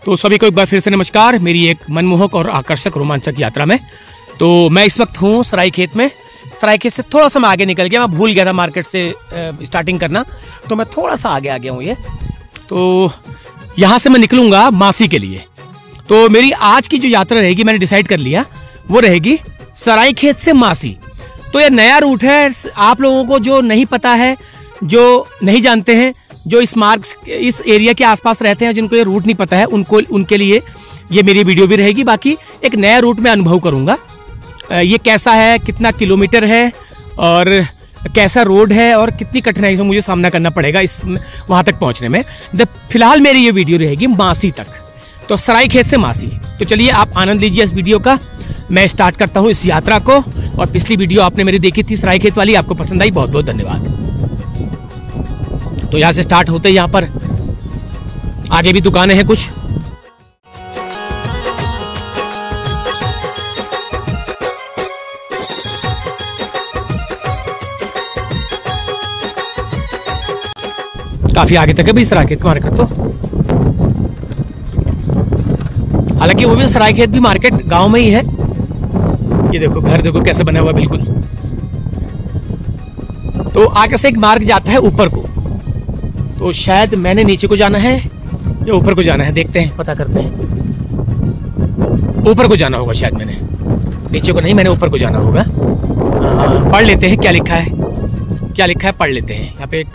तो सभी को एक बार फिर से नमस्कार मेरी एक मनमोहक और आकर्षक रोमांचक यात्रा में। तो मैं इस वक्त हूँ सरायखेत में। सरायखेत से थोड़ा सा मैं आगे निकल गया, मैं भूल गया था मार्केट से स्टार्टिंग करना, तो मैं थोड़ा सा आगे आ गया हूँ। ये तो यहाँ से मैं निकलूँगा मासी के लिए। तो मेरी आज की जो यात्रा रहेगी मैंने डिसाइड कर लिया, वो रहेगी सरायखेत से मासी। तो ये नया रूट है, आप लोगों को जो नहीं पता है, जो नहीं जानते हैं, जो इस मार्ग इस एरिया के आसपास रहते हैं, जिनको ये रूट नहीं पता है, उनके लिए ये मेरी वीडियो भी रहेगी। बाकी एक नया रूट मैं अनुभव करूंगा, ये कैसा है, कितना किलोमीटर है और कैसा रोड है और कितनी कठिनाई से मुझे सामना करना पड़ेगा इस वहां तक पहुंचने में। फिलहाल मेरी ये वीडियो रहेगी मासी तक, तो सरायखेत से मासी। तो चलिए आप आनंद लीजिए इस वीडियो का। मैं स्टार्ट करता हूँ इस यात्रा को। और पिछली वीडियो आपने मेरी देखी थी सरायखेत वाली, आपको पसंद आई, बहुत बहुत धन्यवाद। तो यहाँ से स्टार्ट होते, यहाँ पर आगे भी दुकानें हैं कुछ। काफी आगे तक है भाई सरायखेत का मार्केट। तो हालांकि वो भी सरायखेत भी मार्केट गांव में ही है। ये देखो घर देखो कैसे बना हुआ बिल्कुल। तो आगे से एक मार्ग जाता है ऊपर को, तो शायद मैंने नीचे को जाना है या ऊपर को जाना है, देखते हैं, पता करते हैं। ऊपर को जाना होगा शायद, मैंने नीचे को नहीं, मैंने ऊपर को जाना होगा। पढ़ लेते हैं क्या लिखा है, क्या लिखा है पढ़ लेते हैं। यहाँ पे एक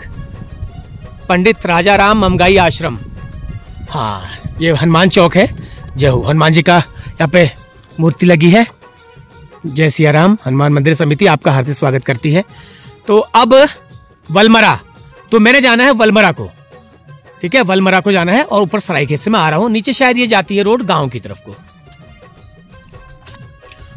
पंडित राजाराम ममगाई आश्रम, हाँ ये हनुमान चौक है। जय हो, हनुमान जी का यहाँ पे मूर्ति लगी है। जय सिया राम। हनुमान मंदिर समिति आपका हार्दिक स्वागत करती है। तो अब वलमरा, तो मैंने जाना है वलमरा को, ठीक है, वलमरा को जाना है। और ऊपर सरायखेत से मैं आ रहा हूं, नीचे शायद ये जाती है रोड गांव की तरफ को।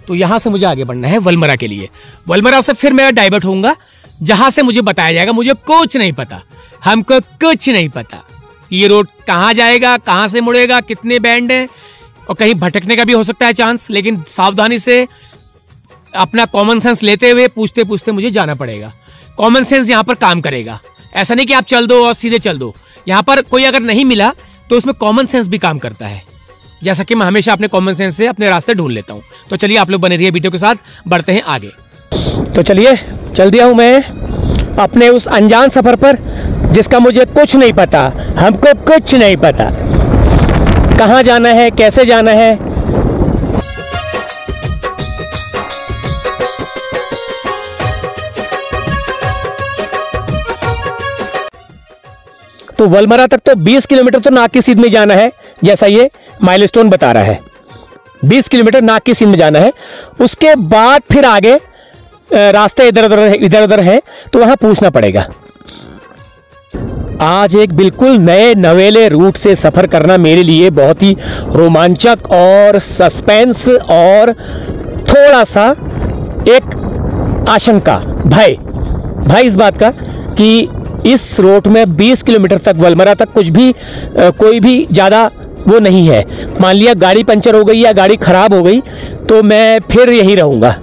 तो यहां से मुझे आगे बढ़ना है वलमरा के लिए। वलमरा से फिर मैं डाइवर्ट होऊंगा, जहां से मुझे बताया जाएगा, मुझे कुछ नहीं पता, हमको कुछ नहीं पता ये रोड कहां जाएगा, कहां से मुड़ेगा, कितने बैंड है, और कहीं भटकने का भी हो सकता है चांस। लेकिन सावधानी से अपना कॉमन सेंस लेते हुए पूछते पूछते मुझे जाना पड़ेगा। कॉमन सेंस यहाँ पर काम करेगा, ऐसा नहीं कि आप चल दो और सीधे चल दो। यहाँ पर कोई अगर नहीं मिला तो उसमें कॉमन सेंस भी काम करता है, जैसा कि मैं हमेशा अपने कॉमन सेंस से अपने रास्ते ढूंढ लेता हूँ। तो चलिए आप लोग बने रहिए वीडियो के साथ, बढ़ते हैं आगे। तो चलिए चल दिया हूँ मैं अपने उस अनजान सफर पर, जिसका मुझे कुछ नहीं पता, हमको कुछ नहीं पता, कहाँ जाना है, कैसे जाना है। तो वलमरा तक तो 20 किलोमीटर तो नाक की सीध में जाना है, जैसा ये माइलस्टोन बता रहा है। 20 किलोमीटर नाक की सीध में जाना है। उसके बाद फिर आगे रास्ते इधर उधर है, तो वहां पूछना पड़ेगा। आज एक बिल्कुल नए नवेले रूट से सफर करना मेरे लिए बहुत ही रोमांचक और सस्पेंस और थोड़ा सा एक आशंका, भय इस बात का कि इस रोड में 20 किलोमीटर तक वलमरा तक कुछ भी कोई भी ज़्यादा वो नहीं है। मान लिया गाड़ी पंचर हो गई या गाड़ी ख़राब हो गई तो मैं फिर यहीं रहूँगा,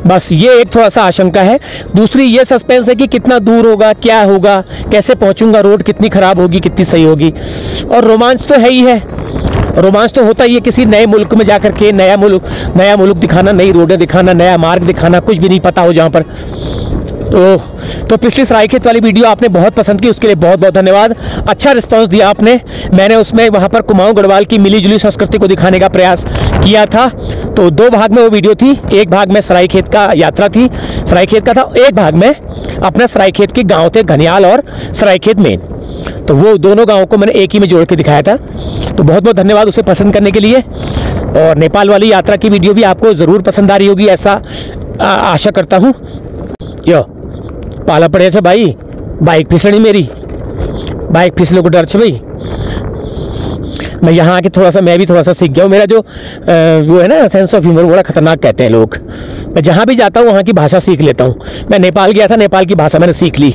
बस ये एक थोड़ा सा आशंका है। दूसरी ये सस्पेंस है कि कितना दूर होगा, क्या होगा, कैसे पहुँचूँगा, रोड कितनी ख़राब होगी, कितनी सही होगी। और रोमांच तो है ही है, रोमांच तो होता ही है किसी नए मुल्क में जाकर के, नया मुल्क दिखाना, नई रोडें दिखाना, नया मार्ग दिखाना, कुछ भी नहीं पता हो जहाँ पर। तो पिछली सरायखेत वाली वीडियो आपने बहुत पसंद की, उसके लिए बहुत बहुत धन्यवाद। अच्छा रिस्पांस दिया आपने। मैंने उसमें वहाँ पर कुमाऊं गढ़वाल की मिली जुली संस्कृति को दिखाने का प्रयास किया था। तो 2 भाग में वो वीडियो थी, एक भाग में सरायखेत का यात्रा थी, सरायखेत का था, एक भाग में अपना सरायखेत के गाँव थे घनियाल और सरायखेत मेन। तो वो दोनों गाँव को मैंने एक ही में जोड़ के दिखाया था। तो बहुत बहुत धन्यवाद उसे पसंद करने के लिए। और नेपाल वाली यात्रा की वीडियो भी आपको ज़रूर पसंद आ रही होगी, ऐसा आशा करता हूँ। यो पाला पड़े से भाई, बाइक फिसली मेरी, बाइक फिसले को डर छे भाई। मैं यहाँ आके मैं भी थोड़ा सा सीख गया हूँ। मेरा जो वो है ना सेंस ऑफ ह्यूमर, बड़ा खतरनाक कहते हैं लोग। मैं जहाँ भी जाता हूँ वहाँ की भाषा सीख लेता हूँ। मैं नेपाल गया था, नेपाल की भाषा मैंने सीख ली।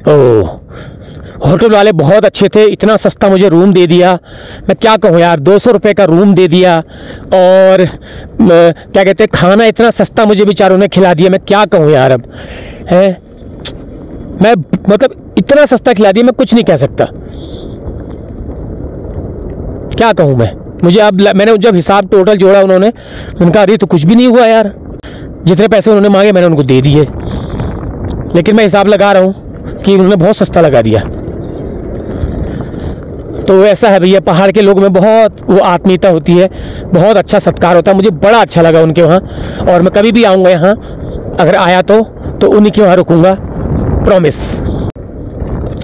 ओह, होटल वाले बहुत अच्छे थे, इतना सस्ता मुझे रूम दे दिया, मैं क्या कहूँ यार, 200 रुपये का रूम दे दिया। और क्या कहते हैं, खाना इतना सस्ता मुझे बेचारों ने खिला दिया, मैं क्या कहूँ यार। अब है, मैं मतलब इतना सस्ता खिला दिया, मैं कुछ नहीं कह सकता। क्या कहूँ मैं, मुझे अब मैंने जब हिसाब टोटल जोड़ा उन्होंने, उनका अरे तो कुछ भी नहीं हुआ यार, जितने पैसे उन्होंने मांगे मैंने उनको दे दिए। लेकिन मैं हिसाब लगा रहा हूँ कि उन्होंने बहुत सस्ता लगा दिया। तो ऐसा है भैया, पहाड़ के लोगों में बहुत वो आत्मीयता होती है, बहुत अच्छा सत्कार होता है। मुझे बड़ा अच्छा लगा उनके वहाँ, और मैं कभी भी आऊँगा यहाँ, अगर आया तो उन्हीं के वहाँ रुकूँगा, प्रॉमिस।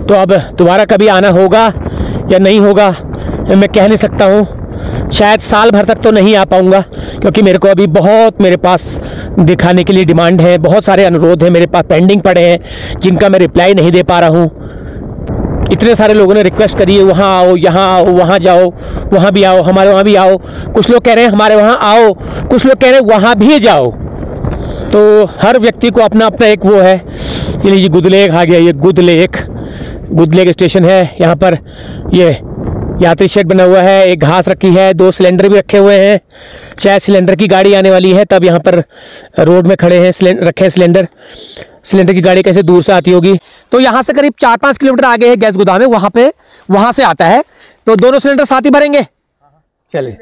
तो अब दोबारा कभी आना होगा या नहीं होगा मैं कह नहीं सकता हूँ। शायद साल भर तक तो नहीं आ पाऊँगा, क्योंकि मेरे को अभी बहुत मेरे पास दिखाने के लिए डिमांड है, बहुत सारे अनुरोध हैं मेरे पास पेंडिंग पड़े हैं, जिनका मैं रिप्लाई नहीं दे पा रहा हूँ। इतने सारे लोगों ने रिक्वेस्ट करी है, वहाँ आओ, यहाँ आओ, वहाँ जाओ, वहाँ भी आओ, हमारे वहाँ भी आओ। कुछ लोग कह रहे हैं हमारे वहाँ आओ, कुछ लोग कह रहे हैं वहाँ भी जाओ। तो हर व्यक्ति को अपना अपना एक वो है। ये लीजिए गुदलेख आ गया, ये गुदलेख स्टेशन है। यहाँ पर ये यात्री शेड बना हुआ है, एक घास रखी है, 2 सिलेंडर भी रखे हुए हैं। शायद सिलेंडर की गाड़ी आने वाली है, तब यहाँ पर रोड में खड़े हैं, रखे हैं सिलेंडर की गाड़ी कैसे दूर से आती होगी। तो यहाँ से करीब 4-5 किलोमीटर आगे है गैस गोदाम है, वहाँ से आता है। तो दोनों सिलेंडर साथ ही भरेंगे। चलिए,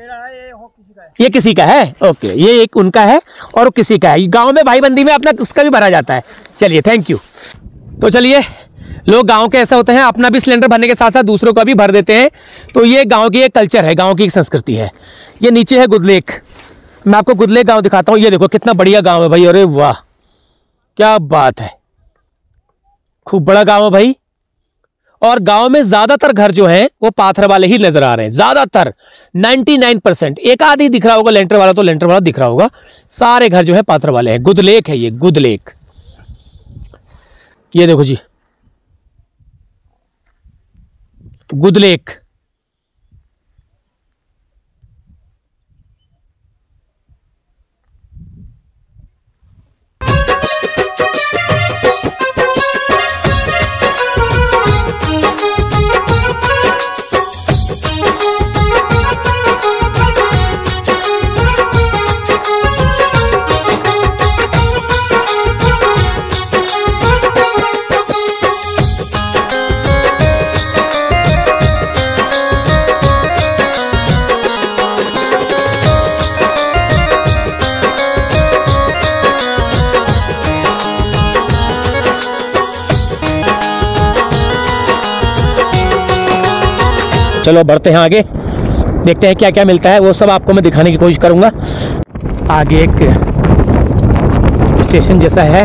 ये किसी का है, ओके, ये एक उनका है और किसी का है। गांव में भाईबंदी में अपना उसका भी भरा जाता है। चलिए, थैंक यू। तो चलिए, लोग गांव के ऐसा होते हैं, अपना भी सिलेंडर भरने के साथ साथ दूसरों का भी भर देते हैं। तो ये गांव की एक कल्चर है, गांव की एक संस्कृति है। ये नीचे है गुदलेख, मैं आपको गुदलेख गांव दिखाता हूँ। ये देखो कितना बढ़िया गांव है भाई, अरे वाह क्या बात है, खूब बड़ा गांव है भाई। और गांव में ज्यादातर घर जो हैं वो पाथर वाले ही नजर आ रहे हैं, ज्यादातर 99%। एक आध ही दिख रहा होगा लेंटर वाला, तो लेंटर वाला दिख रहा होगा, सारे घर जो है पाथर वाले हैं। गुदलेख है ये, गुदलेख। ये देखो जी, गुदलेख। चलो बढ़ते हैं आगे, देखते हैं क्या क्या मिलता है, वो सब आपको मैं दिखाने की कोशिश करूंगा। आगे एक स्टेशन जैसा है,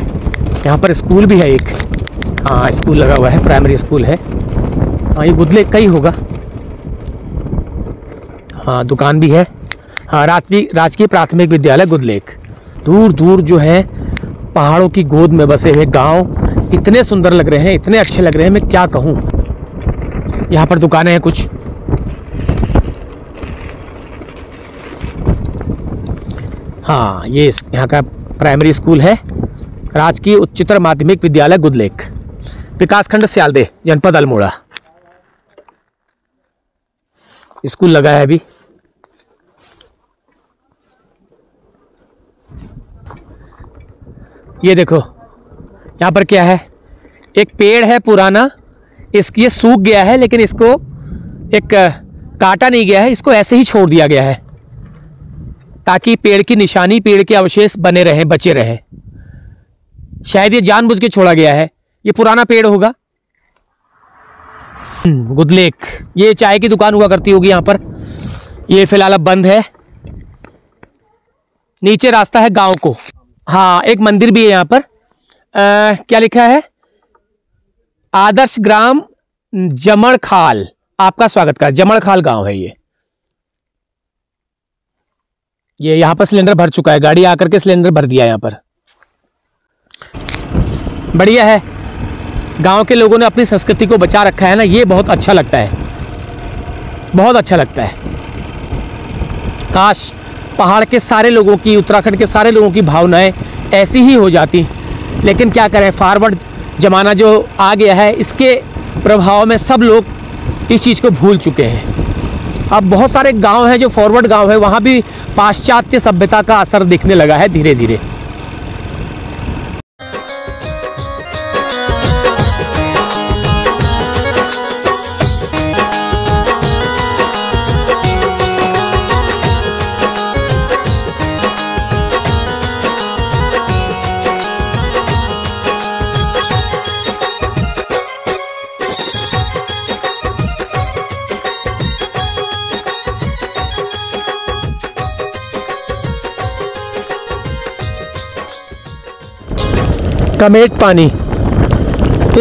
यहाँ पर स्कूल भी है एक, हाँ स्कूल लगा हुआ है, प्राइमरी स्कूल है। हाँ ये गुदलेख का ही होगा, हाँ दुकान भी है। हाँ राजकीय प्राथमिक विद्यालय गुदलेख। दूर दूर जो है पहाड़ों की गोद में बसे हुए गांव इतने सुंदर लग रहे हैं, इतने अच्छे लग रहे हैं, मैं क्या कहूँ। यहाँ पर दुकानें हैं कुछ, हाँ ये यहाँ का प्राइमरी स्कूल है, राजकीय उच्चतर माध्यमिक विद्यालय गुदलेख, विकासखंड स्यालदे, जनपद अल्मोड़ा। स्कूल लगा है अभी। ये देखो यहाँ पर क्या है, एक पेड़ है पुराना, ये सूख गया है, लेकिन इसको एक काटा नहीं गया है, इसको ऐसे ही छोड़ दिया गया है ताकि पेड़ की निशानी, पेड़ के अवशेष बने रहें, बचे रहें। शायद ये जानबूझ के छोड़ा गया है, ये पुराना पेड़ होगा। गुदलेख, ये चाय की दुकान हुआ करती होगी यहाँ पर, ये फिलहाल अब बंद है। नीचे रास्ता है गांव को, हाँ एक मंदिर भी है यहाँ पर। क्या लिखा है, आदर्श ग्राम जमड़खाल, आपका स्वागत का जमड़खाल गांव है ये यहाँ पर सिलेंडर भर चुका है, गाड़ी आकर के सिलेंडर भर दिया यहाँ पर। बढ़िया है, गांव के लोगों ने अपनी संस्कृति को बचा रखा है ना, ये बहुत अच्छा लगता है, बहुत अच्छा लगता है। काश पहाड़ के सारे लोगों की, उत्तराखंड के सारे लोगों की भावनाएं ऐसी ही हो जाती, लेकिन क्या करें, फॉरवर्ड जमाना जो आ गया है, इसके प्रभाव में सब लोग इस चीज़ को भूल चुके हैं। अब बहुत सारे गांव हैं जो फॉरवर्ड गांव है, वहाँ भी पाश्चात्य सभ्यता का असर दिखने लगा है धीरे धीरे। कमेट पानी,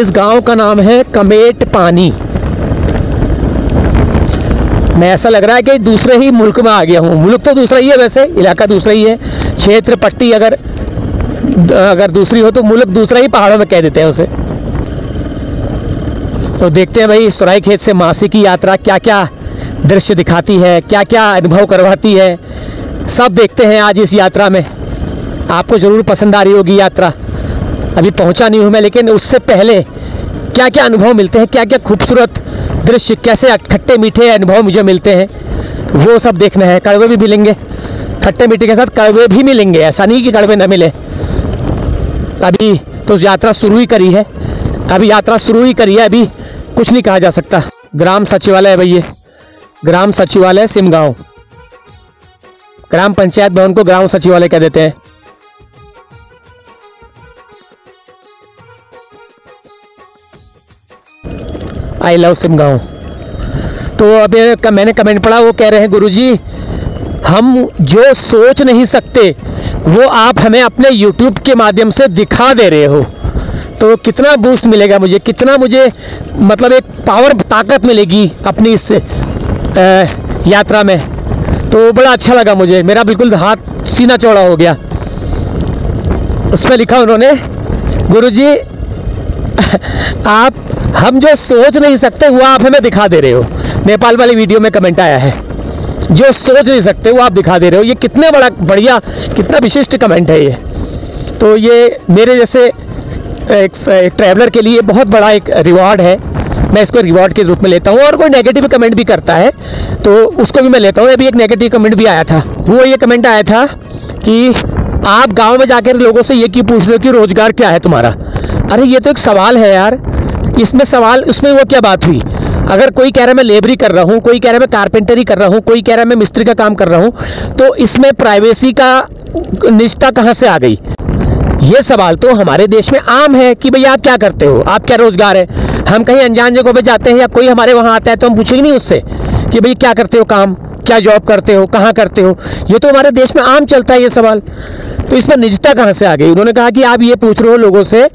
इस गांव का नाम है कमेट पानी। मैं ऐसा लग रहा है कि दूसरे ही मुल्क में आ गया हूँ। मुल्क तो दूसरा ही है, वैसे इलाका दूसरा ही है, क्षेत्र पट्टी अगर दूसरी हो तो मुल्क दूसरा ही, पहाड़ों में कह देते हैं उसे। तो देखते हैं भाई सरायखेत से मासी की यात्रा क्या क्या दृश्य दिखाती है, क्या क्या अनुभव करवाती है, सब देखते हैं आज इस यात्रा में। आपको ज़रूर पसंद आ रही होगी यात्रा। अभी पहुंचा नहीं हूं मैं, लेकिन उससे पहले क्या क्या अनुभव मिलते हैं, क्या क्या खूबसूरत दृश्य, कैसे खट्टे मीठे अनुभव मुझे मिलते हैं, तो वो सब देखना है। कड़वे भी मिलेंगे, खट्टे मीठे के साथ कड़वे भी मिलेंगे, ऐसा नहीं कि कड़वे न मिले। अभी तो यात्रा शुरू ही करी है, अभी यात्रा शुरू ही करी है, अभी कुछ नहीं कहा जा सकता। ग्राम सचिवालय है भैया, ग्राम सचिवालय सिमगांव। ग्राम पंचायत भवन को ग्राम सचिवालय कह देते हैं। I love Simgaon. तो अभी मैंने कमेंट पढ़ा, वो कह रहे हैं गुरुजी हम जो सोच नहीं सकते वो आप हमें अपने YouTube के माध्यम से दिखा दे रहे हो। तो कितना बूस्ट मिलेगा मुझे, कितना मुझे मतलब एक पावर, ताकत मिलेगी अपनी इस यात्रा में। तो बड़ा अच्छा लगा मुझे, मेरा बिल्कुल हाथ सीना चौड़ा हो गया। उसमें लिखा उन्होंने, गुरुजी आप हम जो सोच नहीं सकते वो आप हमें दिखा दे रहे हो। नेपाल वाली वीडियो में कमेंट आया है, जो सोच नहीं सकते वो आप दिखा दे रहे हो। ये कितने बढ़िया, कितना विशिष्ट कमेंट है ये। तो ये मेरे जैसे एक ट्रैवलर के लिए बहुत बड़ा एक रिवॉर्ड है। मैं इसको रिवॉर्ड के रूप में लेता हूँ। और कोई नेगेटिव कमेंट भी करता है तो उसको भी मैं लेता हूँ। अभी एक नेगेटिव कमेंट भी आया था, वो ये कमेंट आया था कि आप गांव में जाकर लोगों से ये क्यों पूछ रहे हो कि रोजगार क्या है तुम्हारा। अरे ये तो एक सवाल है यार, इसमें सवाल, उसमें वो क्या बात हुई। अगर कोई कह रहा है मैं लेबरी कर रहा हूँ, कोई कह रहा है मैं कारपेंटरी कर रहा हूँ, कोई कह रहा है मैं मिस्त्री का काम कर रहा हूँ, तो इसमें प्राइवेसी का निष्ठा कहाँ से आ गई। ये सवाल तो हमारे देश में आम है कि भैया आप क्या करते हो, आप क्या रोजगार है। हम कहीं अनजान जगह पे जाते हैं या कोई हमारे वहाँ आता है तो हम पूछेंगे नहीं उससे कि भाई क्या करते हो काम, क्या जॉब करते हो, कहाँ करते हो। ये तो हमारे देश में आम चलता है ये सवाल। तो इसमें निजता कहाँ से आ गई। उन्होंने कहा कि आप ये पूछ रहे हो लोगों से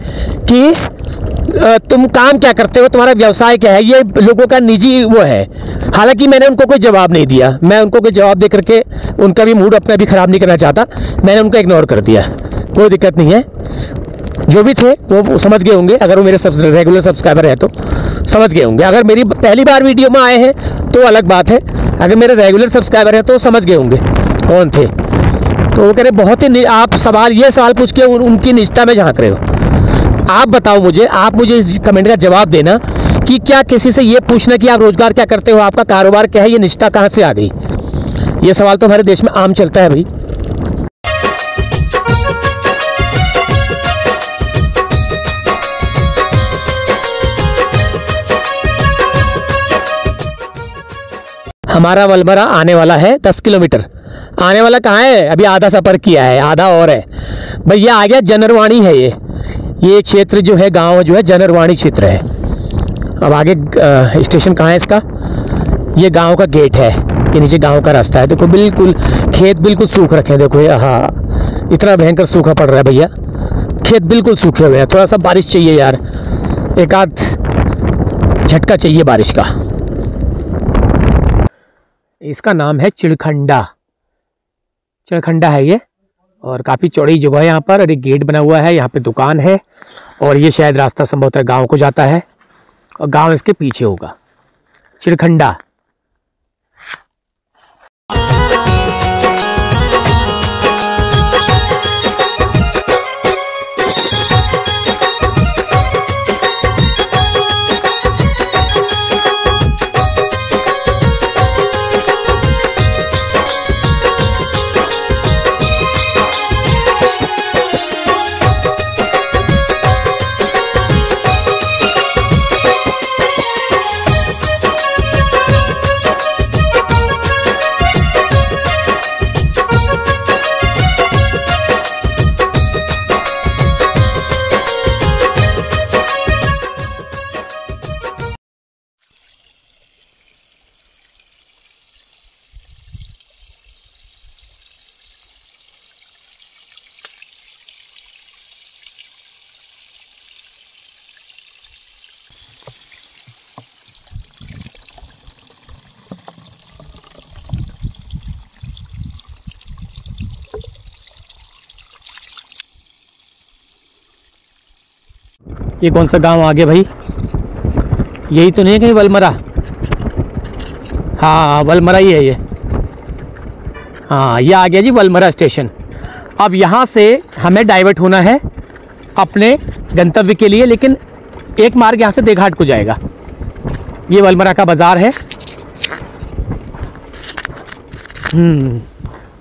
कि तुम काम क्या करते हो, तुम्हारा व्यवसाय क्या है। ये लोगों का निजी वो है। हालांकि मैंने उनको कोई जवाब नहीं दिया, मैं उनको कोई जवाब दे करके उनका भी मूड अपना भी ख़राब नहीं करना चाहता। मैंने उनको इग्नोर कर दिया, कोई दिक्कत नहीं है। जो भी थे वो समझ गए होंगे, अगर वो मेरे रेगुलर सब्सक्राइबर है तो समझ गए होंगे। अगर मेरी पहली बार वीडियो में आए हैं तो अलग बात है, अगर मेरे रेगुलर सब्सक्राइबर हैं तो समझ गए होंगे कौन थे। तो वो कह रहे बहुत ही आप ये सवाल पूछ के उनकी निजता में झांक रहे हो। आप बताओ मुझे, आप मुझे इस कमेंट का जवाब देना कि क्या किसी से ये पूछना कि आप रोजगार क्या करते हो, आपका कारोबार क्या है, ये निष्ठा कहाँ से आ गई। ये सवाल तो हमारे देश में आम चलता है भाई। हमारा वलमरा आने वाला है 10 किलोमीटर। आने वाला कहाँ है, अभी आधा सफ़र किया है, आधा और है भैया। आ गया जनरवाणी है ये क्षेत्र जो है, गांव जो है जनरवाणी क्षेत्र है। अब आगे स्टेशन कहाँ है इसका, ये गांव का गेट है, ये नीचे गांव का रास्ता है। देखो बिल्कुल खेत बिल्कुल सूख रखे हैं, देखो हाँ इतना भयंकर सूखा पड़ रहा है भैया, खेत बिल्कुल सूखे हुए हैं। थोड़ा सा बारिश चाहिए यार, एक आध झटका चाहिए बारिश का। इसका नाम है चिड़खंडा, चिड़खंडा है ये, और काफ़ी चौड़ी जगह है यहाँ पर। और एक गेट बना हुआ है, यहाँ पे दुकान है, और ये शायद रास्ता संभवतः गांव को जाता है, और गांव इसके पीछे होगा। चिड़खंडा। ये कौन सा गांव आ गया भाई? यही तो नहीं है कहीं वलमरा? हाँ वलमरा ही है ये। हाँ ये आ गया जी वलमरा स्टेशन। अब यहाँ से हमें डाइवर्ट होना है अपने गंतव्य के लिए, लेकिन एक मार्ग यहाँ से देघाट को जाएगा। ये वलमरा का बाज़ार है।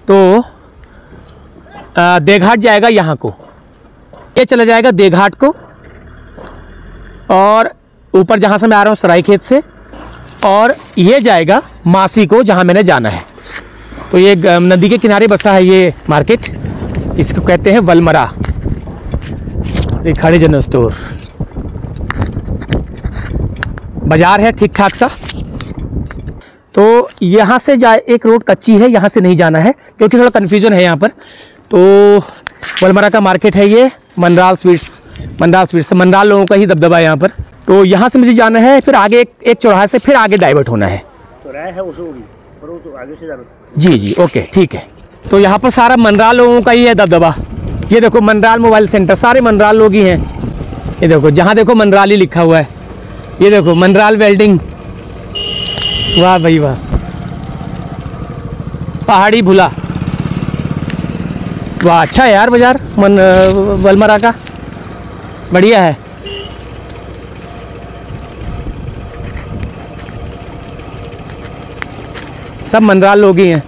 तो देघाट जाएगा यहाँ को, ये चला जाएगा देघाट को, और ऊपर जहाँ से मैं आ रहा हूँ सरायखेत से, और ये जाएगा मासी को जहाँ मैंने जाना है। तो ये नदी के किनारे बसा है ये मार्केट, इसको कहते हैं वलमरा रेखाड़ी जनरल स्टोर। बाजार है ठीक ठाक सा। तो यहाँ से जाए, एक रोड कच्ची है, यहाँ से नहीं जाना है क्योंकि थोड़ा कन्फ्यूजन है यहाँ पर। तो वलमरा का मार्केट है ये, मनराल स्वीट्स। मनराल लोगों का ही दबदबा है यहाँ पर। तो यहाँ से मुझे जाना है, फिर आगे एक चौराहे से फिर आगे डाइवर्ट होना है। चौराहा है उसे पर वो तो आगे से जाना। जी ओके ठीक है। तो यहाँ पर सारा मनराल लोगों का ही है दबदबा। ये देखो मनराल मोबाइल सेंटर, सारे मनराल लोग ही हैं। ये देखो जहाँ देखो मनराल ही लिखा हुआ है। ये देखो मनराल वेल्डिंग, वाह भाई वाह। पहाड़ी भुला, वाह अच्छा है यार बाजार वलमरा का, बढ़िया है। सब मनराल लोग ही हैं।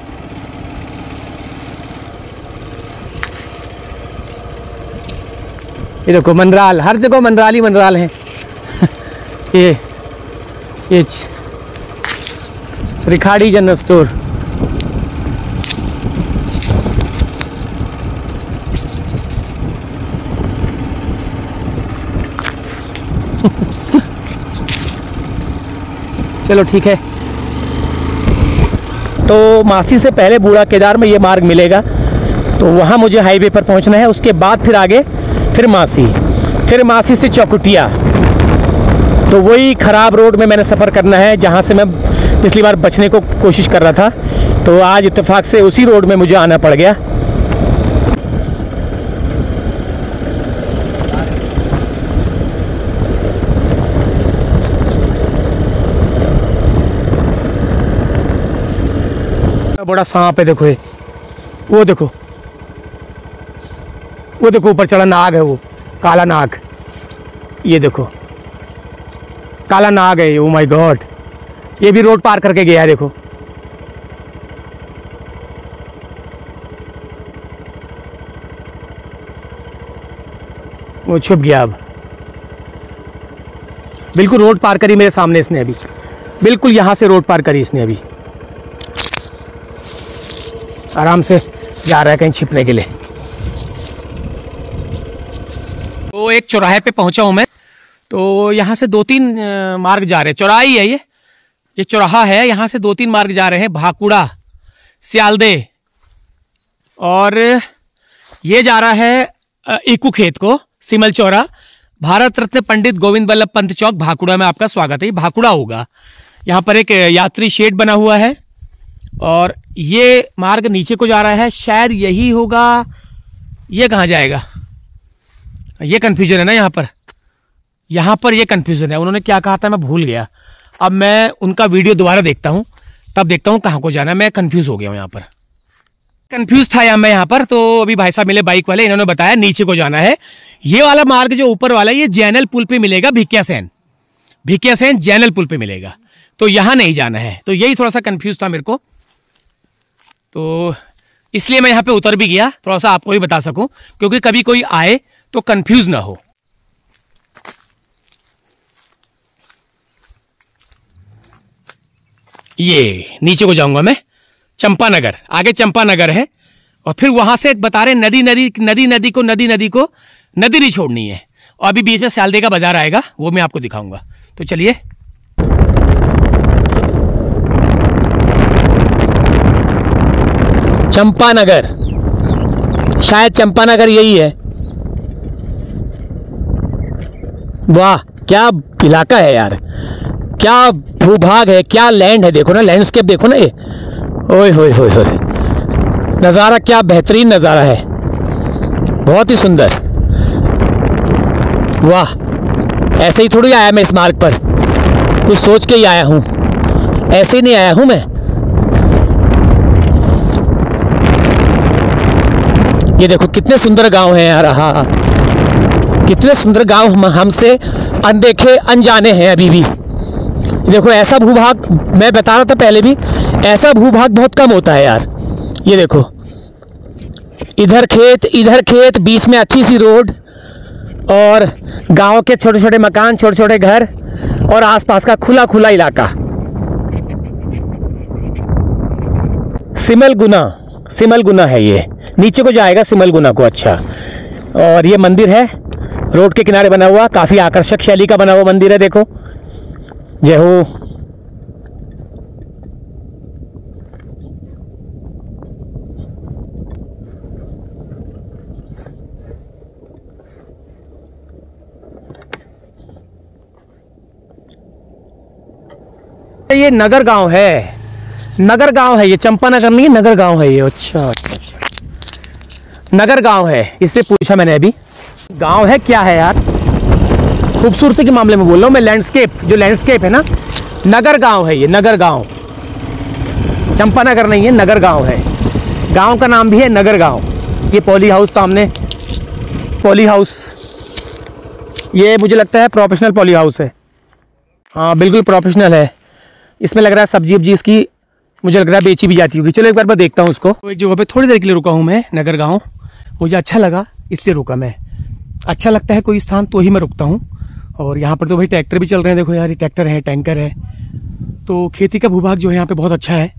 ये देखो मनराल, हर जगह मनराल ही मनराल हैं। ये रेखाड़ी जनरल स्टोर। चलो ठीक है। तो मासी से पहले बूढ़ा केदार में ये मार्ग मिलेगा, तो वहाँ मुझे हाईवे पर पहुँचना है। उसके बाद फिर आगे फिर मासी से चौकुटिया। तो वही ख़राब रोड में मैंने सफ़र करना है जहाँ से मैं पिछली बार बचने को कोशिश कर रहा था। तो आज इत्तेफाक से उसी रोड में मुझे आना पड़ गया। बड़ा सांप है देखो, ये वो देखो ऊपर चढ़ा नाग है, वो काला नाग। ये देखो काला नाग है ये। ओ माय गॉड, ये भी रोड पार करके गया है देखो। वो छुप गया। अब बिल्कुल रोड पार करी मेरे सामने इसने, अभी बिल्कुल यहाँ से रोड पार करी इसने। अभी आराम से जा रहा है कहीं छिपने के लिए। तो एक चौराहे पे पहुंचा हूं मैं। तो यहाँ से 2-3 मार्ग जा रहे हैं। चौराहा ही है ये चौराहा है। यहाँ से 2-3 मार्ग जा रहे हैं, भाकुड़ा, सियालदे, और ये जा रहा है इकू खेत को, सिमल चौरा। भारत रत्न पंडित गोविंद वल्लभ पंत चौक भाकुड़ा में आपका स्वागत है। ये भाकुड़ा होगा। यहाँ पर एक यात्री शेड बना हुआ है, और ये मार्ग नीचे को जा रहा है, शायद यही होगा। ये कहाँ जाएगा? ये कन्फ्यूजन है ना यहाँ पर ये कन्फ्यूजन है। उन्होंने क्या कहा था मैं भूल गया। अब मैं उनका वीडियो दोबारा देखता हूँ, तब देखता हूँ कहाँ को जाना है। मैं कंफ्यूज हो गया हूँ, यहाँ पर कंफ्यूज था मैं यहाँ पर। तो अभी भाई साहब मिले बाइक वाले, इन्होंने बताया नीचे को जाना है। ये वाला मार्ग जो ऊपर वाला है, ये जैनल पुल पे मिलेगा। भिकिया सैन जैनल पुल पे मिलेगा। तो यहाँ नहीं जाना है। तो यही थोड़ा सा कंफ्यूज था मेरे को, तो इसलिए मैं यहाँ पे उतर भी गया, थोड़ा सा आपको भी बता सकूं, क्योंकि कभी कोई आए तो कंफ्यूज ना हो। ये नीचे को जाऊंगा मैं, चंपानगर, आगे चंपानगर है। और फिर वहां से बता रहे नदी को नदी नहीं छोड़नी है। और अभी बीच में सियालदे का बाजार आएगा, वो मैं आपको दिखाऊंगा। तो चलिए। चंपानगर, शायद चंपानगर यही है। वाह क्या इलाका है यार, क्या भूभाग है, क्या लैंड है। देखो ना, लैंडस्केप देखो ना ये। ओए होए होए होए, नज़ारा क्या बेहतरीन नज़ारा है, बहुत ही सुंदर। वाह ऐसे ही थोड़ी आया मैं इस मार्ग पर, कुछ सोच के ही आया हूँ, ऐसे ही नहीं आया हूँ मैं। ये देखो कितने सुंदर गांव हैं यार, हाँ कितने सुंदर गांव हमसे अनदेखे अनजाने हैं अभी भी। देखो ऐसा भूभाग, मैं बता रहा था पहले भी, ऐसा भूभाग बहुत कम होता है यार। ये देखो इधर खेत, बीच में अच्छी सी रोड और गांव के छोटे छोटे मकान, छोटे छोटे घर और आसपास का खुला खुला इलाका। सिमलगुना है ये, नीचे को जाएगा सिमलगुना को। अच्छा, और ये मंदिर है रोड के किनारे बना हुआ, काफी आकर्षक शैली का बना हुआ मंदिर है। देखो जय हो। ये नगर गांव है, नगर गांव है ये, चंपानगर नहीं, नगर गांव है ये। अच्छा, नगर गांव है, इससे पूछा मैंने अभी। गांव है क्या है यार, खूबसूरती के मामले में बोल रहा हूं मैं, लैंडस्केप, जो लैंडस्केप है ना, नगर गांव है ये, नगर गांव, चंपानगर नहीं है, नगर गांव है। गांव का नाम भी है नगर गांव। ये पॉली हाउस सामने, पॉली हाउस, ये मुझे लगता है प्रोफेशनल पॉली हाउस है। हाँ बिल्कुल प्रोफेशनल है। इसमें लग रहा है सब्जी वब्जी इसकी, मुझे लग रहा है बेची भी जाती होगी। चलो एक बार मैं देखता हूँ उसको। तो एक जगह पे थोड़ी देर के लिए रुका हूँ मैं, नगर गांव, मुझे अच्छा लगा इसलिए रुका मैं। अच्छा लगता है कोई स्थान तो ही मैं रुकता हूँ। और यहाँ पर तो भाई ट्रैक्टर भी चल रहे हैं, देखो यार, ये ट्रैक्टर है, टैंकर है। तो खेती का भूभाग जो है यहाँ पे बहुत अच्छा है।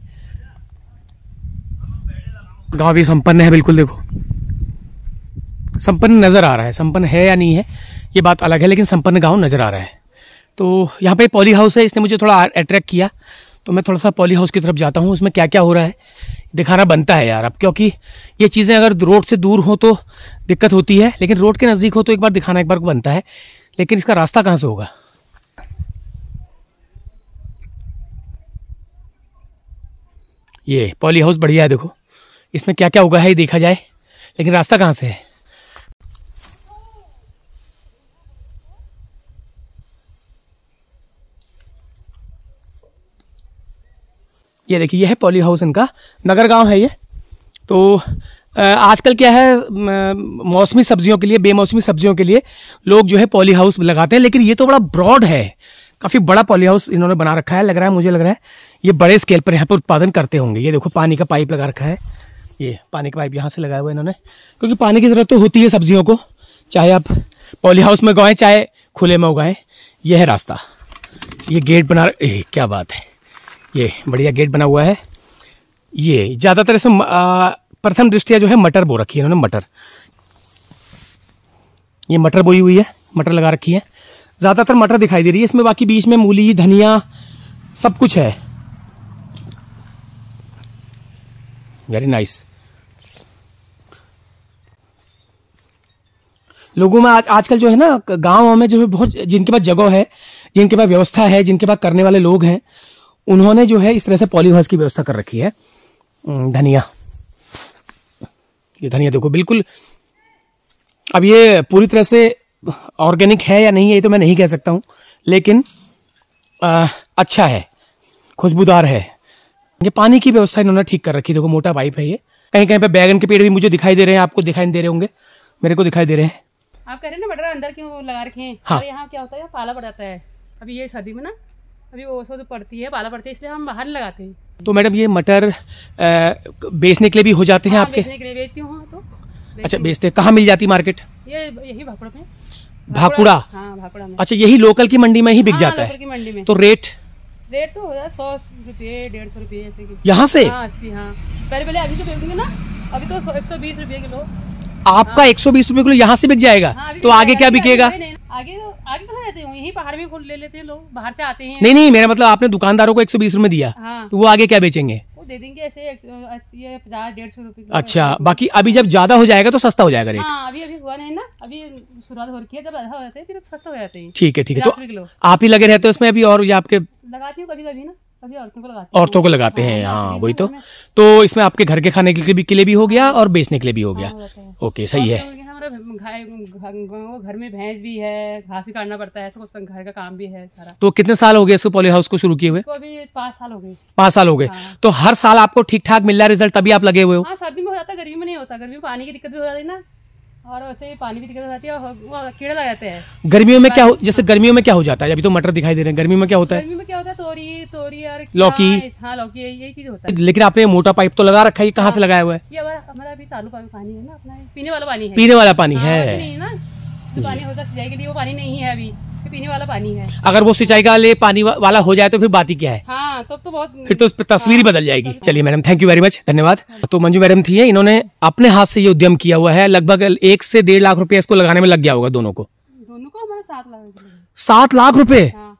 गाँव भी संपन्न है बिल्कुल, देखो संपन्न नजर आ रहा है। संपन्न है या नहीं है ये बात अलग है, लेकिन संपन्न गाँव नजर आ रहा है। तो यहाँ पे पॉली हाउस है, इसने मुझे थोड़ा अट्रैक्ट किया, तो मैं थोड़ा सा पॉली हाउस की तरफ जाता हूँ। उसमें क्या क्या हो रहा है दिखाना बनता है यार अब, क्योंकि ये चीज़ें अगर रोड से दूर हो तो दिक्कत होती है, लेकिन रोड के नज़दीक हो तो एक बार दिखाना एक बार को बनता है। लेकिन इसका रास्ता कहाँ से होगा? ये पॉली हाउस बढ़िया है, देखो इसमें क्या क्या उगा है ये देखा जाए, लेकिन रास्ता कहाँ से है? ये देखिए, ये है पॉली हाउस इनका, नगर गांव है ये। तो आजकल क्या है, मौसमी सब्जियों के लिए, बेमौसमी सब्जियों के लिए लोग जो है पॉली हाउस लगाते हैं, लेकिन ये तो बड़ा ब्रॉड है, काफ़ी बड़ा पॉली हाउस इन्होंने बना रखा है। लग रहा है, मुझे लग रहा है ये बड़े स्केल पर यहाँ पर उत्पादन करते होंगे। ये देखो पानी का पाइप लगा रखा है, ये पानी का पाइप यहाँ से लगाया हुआ है इन्होंने, क्योंकि पानी की ज़रूरत तो होती है सब्जियों को, चाहे आप पॉली हाउस में उगाएं चाहे खुले में उगाएं। ये है रास्ता, ये गेट बना, क्या बात है, ये बढ़िया गेट बना हुआ है। ये ज़्यादातर इसमें प्रथम दृष्टिया जो है मटर बो रखी है इन्होंने, मटर, ये मटर बोई हुई है, मटर लगा रखी है, ज़्यादातर मटर दिखाई दे रही है इसमें। बाकी बीच में मूली, धनिया, सब कुछ है। Very nice. लोगों में आजकल जो है ना, गाँव में जो है बहुत, जिनके पास जगह है, जिनके पास व्यवस्था है, जिनके पास करने वाले लोग हैं, उन्होंने जो है इस तरह से पॉली हाउस की व्यवस्था कर रखी है। धनिया, ये धनिया देखो बिल्कुल, अब ये पूरी तरह से ऑर्गेनिक है या नहीं है ये तो मैं नहीं कह सकता हूँ, लेकिन अच्छा है, खुशबूदार है। ये पानी की व्यवस्था इन्होंने ठीक कर रखी है, देखो मोटा पाइप है ये। कहीं कहीं पे बैगन के पेड़ भी मुझे दिखाई दे रहे हैं, आपको दिखाई नहीं दे रहे होंगे, मेरे को दिखाई दे रहे हैं। आप कह रहे हैं ना मटर अंदर क्यों लगा रखे हैं? हाँ। और यहाँ क्या होता है, पाला पड़ जाता है। अभी ये सर्दी में ना, अभी ओस तो पड़ती है, पाला पड़ती है, इसलिए हम बाहर लगाते हैं। तो मैडम ये मटर बेचने के लिए भी हो जाते हैं आपके? बेचने के लिए बेचती हूँ तो। अच्छा बेचते हैं, कहाँ मिल जाती मार्केट? ये यही भाकुड़ा में। भाकुड़ा? हाँ भाकुड़ा में। अच्छा, यही लोकल की मंडी में ही बिक हाँ, जाता लोकल है? की मंडी में। तो रेट तो हो जाए 100 रुपये, 150 रुपये ऐसे की। यहाँ से? हाँ 80, हाँ पहले अभी तो बेचूंगी ना, अभी तो 120 रुपये किलो। आपका 120 रुपये किलो यहाँ से बिक जाएगा? हाँ, तो आगे क्या बिकेगा? आगे कहाँ जाते हो, यही पहाड़ में खुद ले लेते हैं लोग, बाहर से आते हैं। नहीं, मेरा मतलब आपने दुकानदारों को 120 रुपये दिया, हाँ। तो वो आगे क्या बेचेंगे? वो दे देंगे ऐसे 80, 50, 150 रुपये। अच्छा, बाकी अभी जब ज्यादा हो जाएगा तो सस्ता हो जाएगा रेट? हाँ अभी हुआ नहीं ना, अभी शुरुआत हो रही है, जब आधा हो जाते हैं फिर सस्ता हो जाते हैं। ठीक है। 50 रुपये किलो। आप ही लगे रहते हो इसमें अभी, और ये आपके? लगाती हूँ कभी कभी ना। अभी औरतों को लगाते हैं। औरतों को लगाते हैं, हाँ वही तो इसमें आपके घर के खाने के लिए भी हो गया और बेचने के लिए भी हो गया। ओके सही है। हमारा घर में भैंस भी है, घास भी काटना पड़ता है, ऐसा घर का काम भी है सारा। तो कितने साल हो गए इसको पॉली हाउस को शुरू किए हुए? अभी 5 साल हो गए। 5 साल हो गए। तो हर साल आपको ठीक ठाक मिल रहा है रिजल्ट, तभी आप लगे हुए हो? हाँ, सर्दी में हो जाता है, गर्मी में नहीं होता। गर्मी में पानी की दिक्कत भी हो जाती है ना, और वैसे ही पानी भी दिक्कत हो जाती है और वो कीड़े लग जाते हैं। गर्मियों में क्या जैसे गर्मियों में क्या हो जाता है? अभी तो मटर दिखाई दे रहे हैं, गर्मियों में क्या होता है? गर्मी में क्या होता है, तोरी और लौकी। हाँ, लौकी, यही चीज होता है। लेकिन आपने मोटा पाइप तो लगा रखा है, कहाँ से लगाया हुआ है? ये हमारा अभी चालू पानी है ना, अपना पीने वाला पानी है। पीने वाला पानी हाँ, है नहीं ना, जो पानी होता है सिंचाई के लिए वो पानी नहीं है, अभी पीने वाला पानी है। अगर वो सिंचाई का लिए पानी वाला हो जाए तो फिर बात ही क्या है? हाँ, तब तो बहुत, फिर तो तस्वीर ही बदल जाएगी। चलिए madam, thank you very much, धन्यवाद। तो मंजू मैडम थी, इन्होंने अपने हाथ से ये उद्यम किया हुआ है। लगभग 1 से 1.5 लाख रुपए इसको लगाने में लग गया होगा दोनों को हमारा 7 लाख। 7 लाख रुपए? हाँ,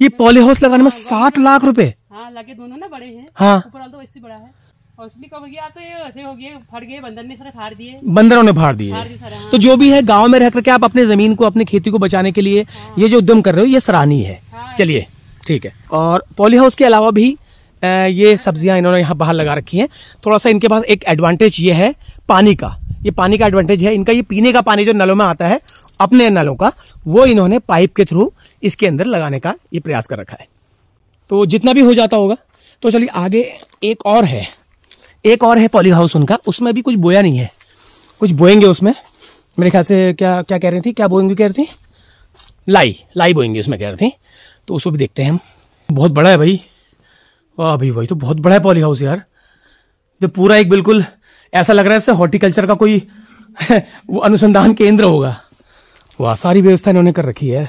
ये पॉली हाउस लगाने में 7 लाख रुपए? हाँ, लगे दोनों ना बड़े हैं। हाँ, ऊपर वाला तो इससे बड़ा है और इसलिए कब गया तो ये ऐसे हो गए, फट गए, बंदर ने सारे फाड़ दिए। बंदरों ने फाड़ दिए। हाँ। तो जो भी है, गांव में रह करके आप अपने जमीन को, अपनी खेती को बचाने के लिए ये जो उद्यम कर रहे हो, ये सराहनीय है। चलिए ठीक है। और पॉली हाउस के अलावा भी ये सब्जियां इन्होंने यहाँ बाहर लगा रखी हैं। थोड़ा सा इनके पास एक एडवांटेज ये है पानी का, ये पानी का एडवांटेज है इनका। ये पीने का पानी जो नलों में आता है, अपने नलों का, वो इन्होंने पाइप के थ्रू इसके अंदर लगाने का ये प्रयास कर रखा है। तो जितना भी हो जाता होगा। तो चलिए आगे एक और है पॉली हाउस उनका, उसमें भी कुछ बोया नहीं है, कुछ बोएंगे उसमें मेरे ख्याल से। क्या कह रही थी, क्या बोएंगे कह रही थी? लाई बोएंगे उसमें कह रही थी। तो उसको भी देखते हैं हम। बहुत बड़ा है भाई, वाह भाई, वही तो बहुत बड़ा है पॉली हाउस यार। तो पूरा एक बिल्कुल ऐसा लग रहा है जैसे हॉर्टिकल्चर का कोई वो अनुसंधान केंद्र होगा। वाह, सारी व्यवस्था इन्होंने कर रखी है।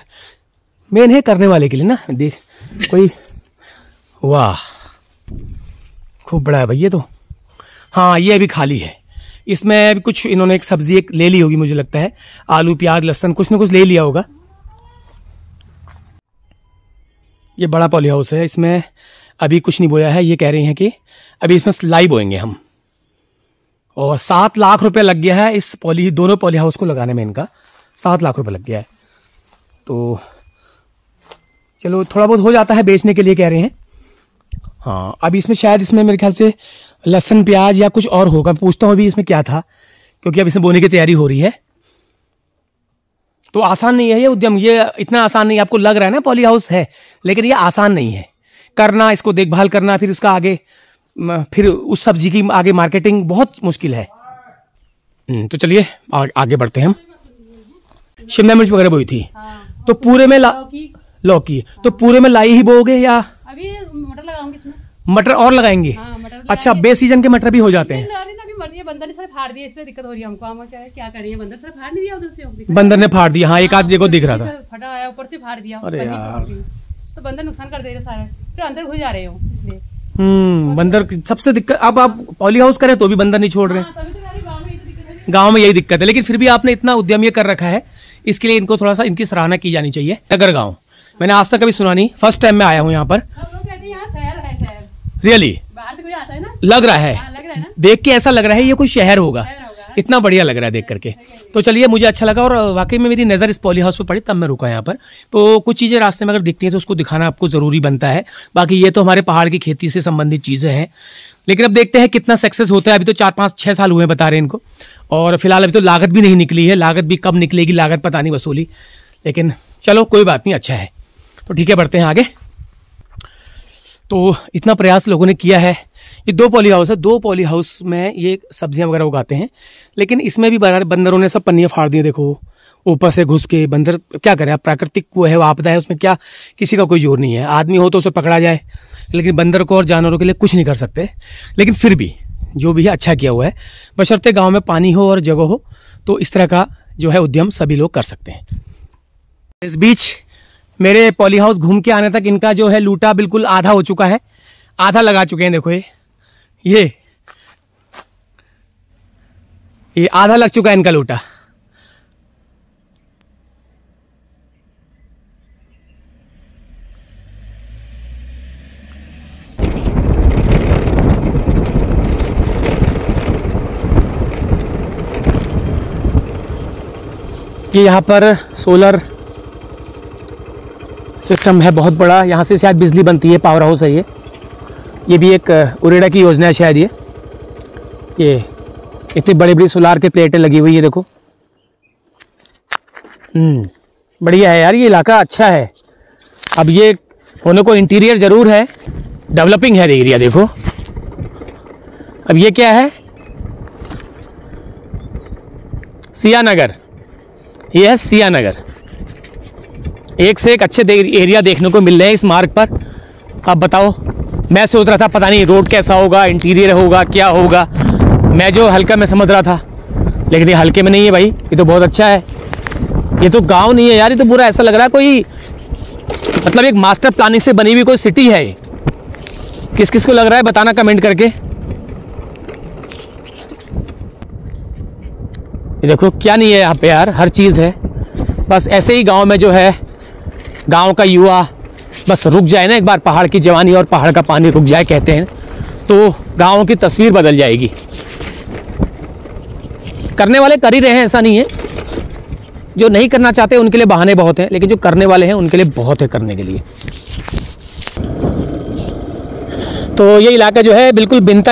मेन है करने वाले के लिए ना, देख कोई, वाह खूब बड़ा है भाई ये तो। हाँ, ये अभी खाली है, इसमें अभी कुछ इन्होंने एक सब्जी एक ले ली होगी, मुझे लगता है आलू प्याज लहसुन कुछ ना कुछ ले लिया होगा। ये बड़ा पॉली हाउस है, इसमें अभी कुछ नहीं बोया है। ये कह रही हैं कि अभी इसमें लाई बोएंगे हम। और 7 लाख रुपए लग गया है इस दोनों पॉली हाउस को लगाने में, इनका 7 लाख रुपए लग गया है। तो चलो थोड़ा बहुत हो जाता है बेचने के लिए कह रहे हैं। हाँ, अभी इसमें मेरे ख्याल से लहसुन प्याज या कुछ और होगा, पूछता हूँ अभी इसमें क्या था, क्योंकि अब इसमें बोने की तैयारी हो रही है। तो आसान नहीं है ये उद्यम, ये इतना आसान नहीं। आपको लग रहा है ना पॉली हाउस है, लेकिन ये आसान नहीं है करना, इसको देखभाल करना, फिर उसका आगे, फिर उस सब्जी की आगे मार्केटिंग बहुत मुश्किल है। तो चलिए आगे बढ़ते हैं हम। शिमला मिर्च वगैरह बोई थी। तो पूरे में लौकी, तो पूरे में लाई ही बोओगे या अभी मटर लगाऊंगी इसमें? मटर और लगाएंगे? हाँ, मटर अच्छा, बे सीजन के मटर भी हो जाते हैं? बंदर ने सारे फाड़ दिए, इसलिए दिक्कत हो रही है हमको। हम क्या करेंगे, बंदर सारे फाड़ नहीं दिया उधर से। बंदर ने फाड़ दिया, हाँ, एक आध जगह दिख रहा था, फटा आया ऊपर से फाड़ दिया। अरे यार, तो बंदर नुकसान कर दे रहे सारे, फिर अंदर घुस जा रहे हो इसलिए। बंदर सबसे दिक्कत। अब आप पॉली हाउस करें तो भी बंदर नहीं छोड़ रहे। गाँव में यही दिक्कत है, लेकिन फिर भी आपने इतना उद्यम ये कर रखा है, इसके लिए इनको थोड़ा सा इनकी सराहना की जानी चाहिए। नगर गाँव मैंने आज तक कभी सुना नहीं, फर्स्ट टाइम मैं आया हूँ यहाँ पर। रियली बाहर से कोई आता है ना, लग रहा है, ना? देख के ऐसा लग रहा है ये कोई शहर होगा। इतना बढ़िया लग रहा है देख करके। तो चलिए, मुझे अच्छा लगा और वाकई में मेरी नज़र इस पॉली हाउस पर पड़ी, तब मैं रुका यहाँ पर। तो कुछ चीज़ें रास्ते में अगर दिखती हैं तो उसको दिखाना आपको ज़रूरी बनता है। बाकी ये तो हमारे पहाड़ की खेती से संबंधित चीज़ें हैं, लेकिन अब देखते हैं कितना सक्सेस होता है। अभी तो 4-5-6 साल हुए बता रहे हैं इनको, और फिलहाल अभी तो लागत भी नहीं निकली है। लागत भी कब निकलेगी, लागत पता नहीं वसूली, लेकिन चलो कोई बात नहीं, अच्छा है। तो ठीक है, बढ़ते हैं आगे। तो इतना प्रयास लोगों ने किया है। ये 2 पॉली हाउस है, 2 पॉली हाउस में ये सब्जियां वगैरह उगाते हैं, लेकिन इसमें भी बंदरों ने सब पन्नियां फाड़ दी। देखो ऊपर से घुस के बंदर, क्या करें आप, प्राकृतिक वो है, वो आपदा है, उसमें क्या किसी का कोई जोर नहीं है। आदमी हो तो उसे पकड़ा जाए, लेकिन बंदर को और जानवरों के लिए कुछ नहीं कर सकते। लेकिन फिर भी जो भी है अच्छा किया हुआ है, बशर्ते गाँव में पानी हो और जगह हो, तो इस तरह का जो है उद्यम सभी लोग कर सकते हैं। इस बीच मेरे पॉली हाउस घूम के आने तक इनका जो है लूटा बिल्कुल आधा हो चुका है, आधा लगा चुके हैं। देखो ये आधा लग चुका है इनका लूटा। ये यहाँ पर सोलर सिस्टम है बहुत बड़ा, यहाँ से शायद बिजली बनती है, पावर हाउस है ये। ये भी एक उरेडा की योजना है शायद। ये इतनी बड़ी बड़ी सोलार की प्लेटें लगी हुई है, देखो। बढ़िया है यार, ये इलाका अच्छा है। अब ये होने को इंटीरियर ज़रूर है, डेवलपिंग है एरिया, देखो। अब ये क्या है, सियानगर। ये है सियानगर। एक से एक अच्छे एरिया देखने को मिल रहे हैं इस मार्ग पर। अब बताओ, मैं सोच रहा था पता नहीं रोड कैसा होगा, इंटीरियर होगा, क्या होगा। मैं जो हल्का में समझ रहा था, लेकिन ये हल्के में नहीं है भाई, ये तो बहुत अच्छा है। ये तो गांव नहीं है यार, ये तो पूरा ऐसा लग रहा है कोई, मतलब एक मास्टर प्लानिंग से बनी हुई कोई सिटी है। किस किस को लग रहा है बताना कमेंट करके। ये देखो क्या नहीं है यहाँ पे यार, हर चीज़ है। बस ऐसे ही गांव में जो है, गांव का युवा बस रुक जाए ना एक बार, पहाड़ की जवानी और पहाड़ का पानी रुक जाए कहते हैं, तो गाँव की तस्वीर बदल जाएगी। करने वाले कर ही रहे हैं, ऐसा नहीं है। जो नहीं करना चाहते उनके लिए बहाने बहुत हैं, लेकिन जो करने वाले हैं उनके लिए बहुत है करने के लिए। तो ये इलाका जो है बिल्कुल बिनता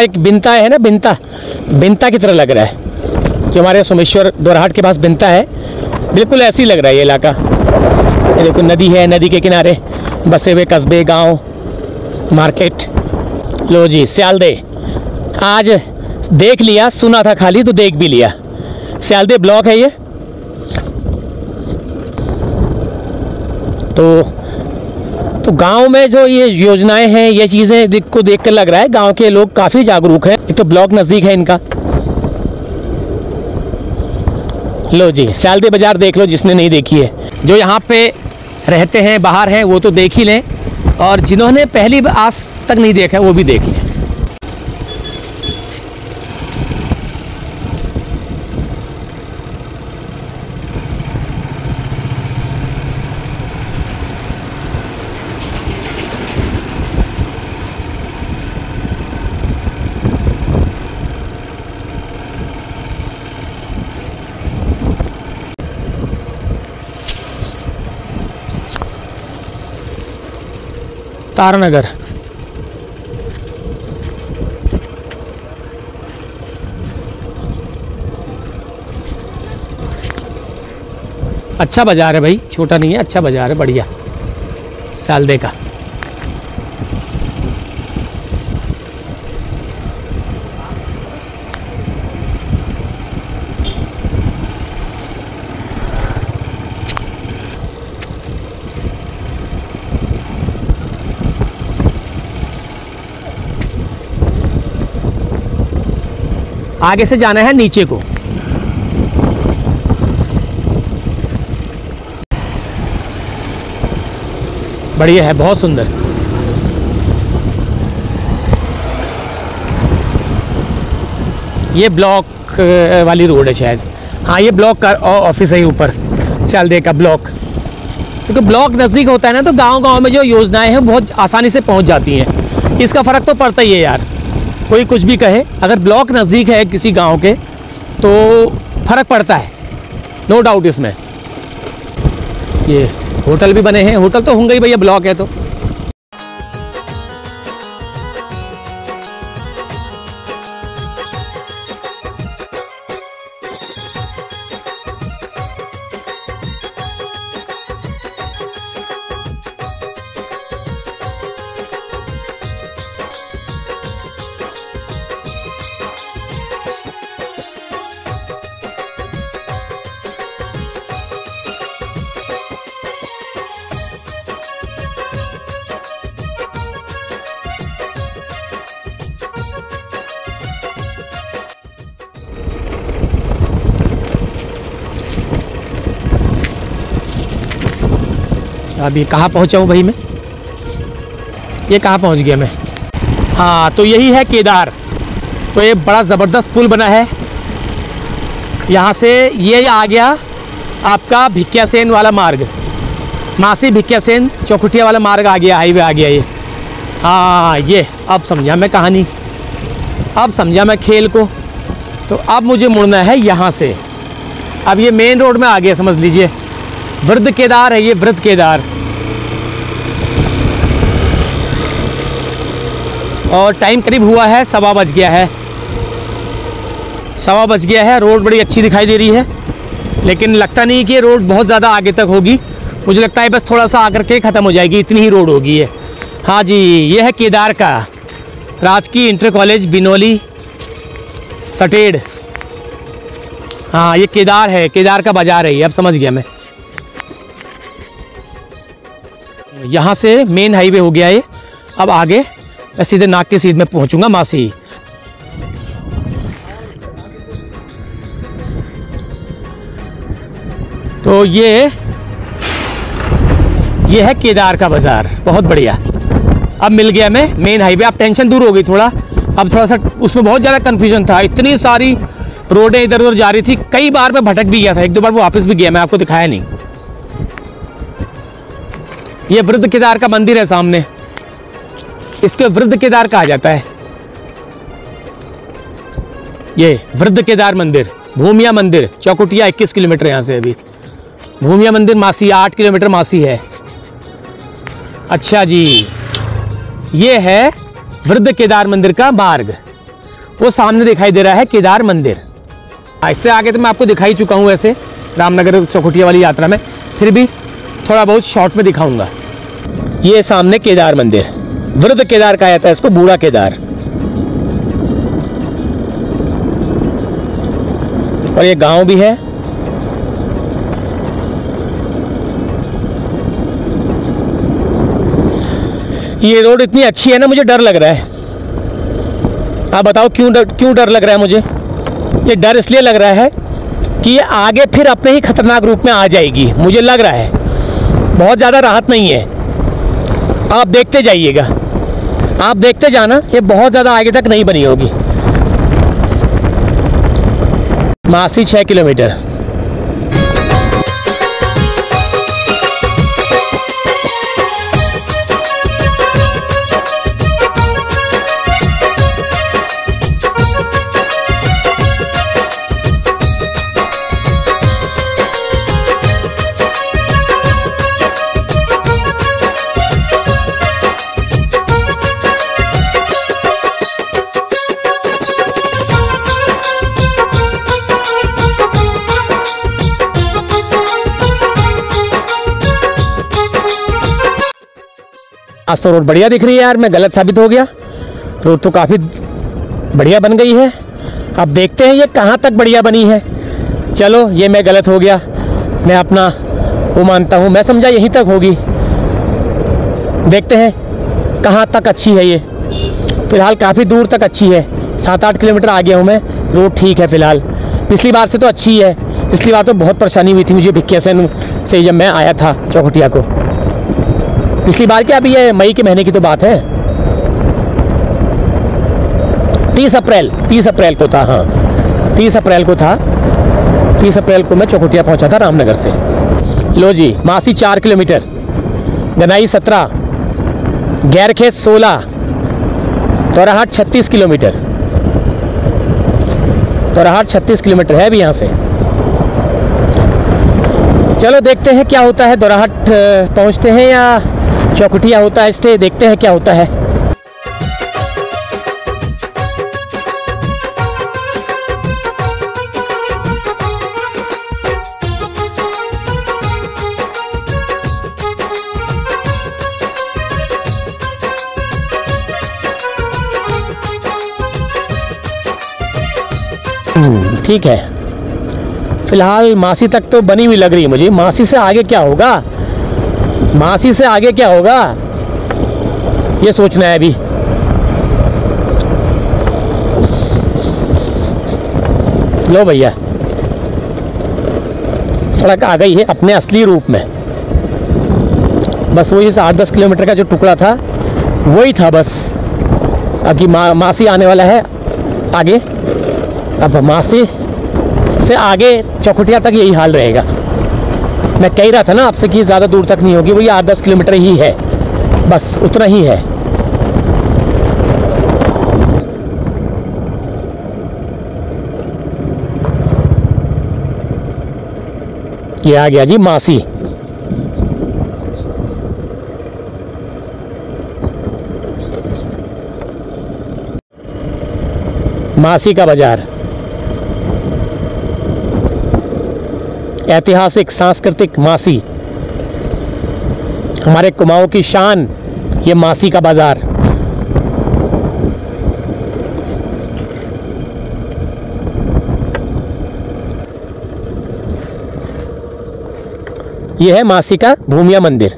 है ना, बिनता की तरह लग रहा है। जो हमारे सोमेश्वर दोराहाट के पास बिनता है, बिल्कुल ऐसी लग रहा है ये इलाका। ये देखो नदी है, नदी के किनारे बसे हुए कस्बे, गांव, मार्केट। लो जी सियालदे, आज देख लिया, सुना था खाली तो देख भी लिया। सियालदे ब्लॉक है ये। तो गांव में जो ये योजनाएं हैं, ये चीज़ें को देखकर लग रहा है गांव के लोग काफ़ी जागरूक हैं। एक तो ब्लॉक नज़दीक है इनका। लो जी सियालदे बाज़ार देख लो जिसने नहीं देखी है। जो यहाँ पे रहते हैं, बाहर हैं, वो तो देख ही लें, और जिन्होंने पहली बार आज तक नहीं देखा वो भी देख लें। तारानगर, अच्छा बाजार है भाई, छोटा नहीं है, अच्छा बाजार है, बढ़िया सियालदे का। आगे से जाना है नीचे को। बढ़िया है, बहुत सुंदर। ये ब्लॉक वाली रोड है शायद। हाँ ये ब्लॉक का ऑफिस है ऊपर, सियालदे का ब्लॉक। क्योंकि ब्लॉक नज़दीक होता है ना, तो गांव-गांव में जो योजनाएं हैं बहुत आसानी से पहुंच जाती हैं। इसका फ़र्क तो पड़ता ही है यार, कोई कुछ भी कहे, अगर ब्लॉक नज़दीक है किसी गांव के तो फ़र्क पड़ता है, नो डाउट इसमें। ये होटल भी बने हैं, होटल तो होंगे ही भैया, ब्लॉक है तो। अभी कहाँ पहुँचा हूँ भाई मैं, ये कहाँ पहुँच गया मैं। हाँ तो यही है केदार। तो ये बड़ा ज़बरदस्त पुल बना है, यहाँ से ये आ गया आपका भिकियासेन वाला मार्ग, मासी भिकियासेन चौखुटिया वाला मार्ग आ गया, हाईवे आ गया ये। हाँ ये अब समझा मैं कहानी, अब समझा मैं खेल को। तो अब मुझे मुड़ना है यहाँ से। अब ये मेन रोड में आ गया समझ लीजिए, वृद्ध केदार है ये, वृद्ध केदार। और टाइम करीब हुआ है 1:15 बज गया है। 1:15 बज गया है। रोड बड़ी अच्छी दिखाई दे रही है, लेकिन लगता नहीं कि ये रोड बहुत ज़्यादा आगे तक होगी। मुझे लगता है बस थोड़ा सा आकर के ख़त्म हो जाएगी, इतनी ही रोड होगी ये। हाँ जी, ये है केदार का राजकीय इंटर कॉलेज बिनौली सटेड़। हाँ, ये केदार है, केदार का बाजार है ये। अब समझ गया मैं। यहाँ से मेन हाईवे हो गया ये। अब आगे मैं सीधे नाग के सीध में पहुँचूँगा मासी। तो ये है केदार का बाजार। बहुत बढ़िया। अब मिल गया मैं मेन हाईवे। अब टेंशन दूर हो गई थोड़ा। अब थोड़ा सा उसमें बहुत ज़्यादा कन्फ्यूजन था, इतनी सारी रोडें इधर उधर जा रही थी। कई बार मैं भटक भी गया था, 1-2 बार वो वापस भी गया, मैं आपको दिखाया नहीं। ये वृद्ध केदार का मंदिर है सामने, इसके वृद्ध केदार कहा जाता है। ये वृद्ध केदार मंदिर, भूमिया मंदिर, चौकुटिया 21 किलोमीटर यहाँ से। अभी भूमिया मंदिर मासी 8 किलोमीटर मासी है। अच्छा जी, ये है वृद्ध केदार मंदिर का मार्ग। वो सामने दिखाई दे रहा है केदार मंदिर। इससे आगे तो मैं आपको दिखाई चुका हूँ वैसे रामनगर चौकुटिया वाली यात्रा में, फिर भी थोड़ा बहुत शॉर्ट में दिखाऊंगा। ये सामने केदार मंदिर, वृद्ध केदार कहा जाता है इसको, बूढ़ा केदार। और ये गांव भी है। ये रोड इतनी अच्छी है ना, मुझे डर लग रहा है। आप बताओ क्यों डर लग रहा है मुझे? ये डर इसलिए लग रहा है कि ये आगे फिर अपने ही खतरनाक रूप में आ जाएगी, मुझे लग रहा है। बहुत ज़्यादा राहत नहीं है। आप देखते जाइएगा, आप देखते जाना, ये बहुत ज़्यादा आगे तक नहीं बनी होगी। मासी 6 किलोमीटर। आज तो रोड बढ़िया दिख रही है यार, मैं गलत साबित हो गया। रोड तो काफ़ी बढ़िया बन गई है। अब देखते हैं ये कहाँ तक बढ़िया बनी है। चलो, ये मैं गलत हो गया, मैं अपना वो मानता हूँ। मैं समझा यहीं तक होगी, देखते हैं कहाँ तक अच्छी है ये। फ़िलहाल काफ़ी दूर तक अच्छी है, 7-8 किलोमीटर आ गया हूँ मैं। रोड ठीक है फ़िलहाल, पिछली बार से तो अच्छी है। पिछली बार तो बहुत परेशानी हुई थी मुझे भिक्कियासैन से जब मैं आया था चौकुटिया को। पिछली बार क्या, अभी ये मई के महीने की तो बात है। 30 अप्रैल को था। हाँ, 30 अप्रैल को था। 30 अप्रैल को मैं चौकुटिया पहुंचा था रामनगर से। लो जी, मासी 4 किलोमीटर, गनाई 17, गैरखेत 16, तोराहाट 36 किलोमीटर। तोराहाट 36 किलोमीटर है अभी यहाँ से। चलो देखते हैं क्या होता है। दोराहाट पहुँचते हैं या चौकुटिया होता है स्टे, देखते हैं क्या होता है। ठीक है, फिलहाल मासी तक तो बनी हुई लग रही है मुझे। मासी से आगे क्या होगा, मासी से आगे क्या होगा ये सोचना है अभी। लो भैया, सड़क आ गई है अपने असली रूप में। बस वही 8-10 किलोमीटर का जो टुकड़ा था वही था बस। अब की मासी आने वाला है आगे। अब मासी से आगे चौकुटिया तक यही हाल रहेगा। मैं कह रहा था ना आपसे कि ज़्यादा दूर तक नहीं होगी, वही 8-10 किलोमीटर ही है, बस उतना ही है। ये आ गया जी मासी। मासी का बाजार, ऐतिहासिक सांस्कृतिक मासी, हमारे कुमाऊं की शान, ये मासी का बाजार। यह है मासी का भूमिया मंदिर।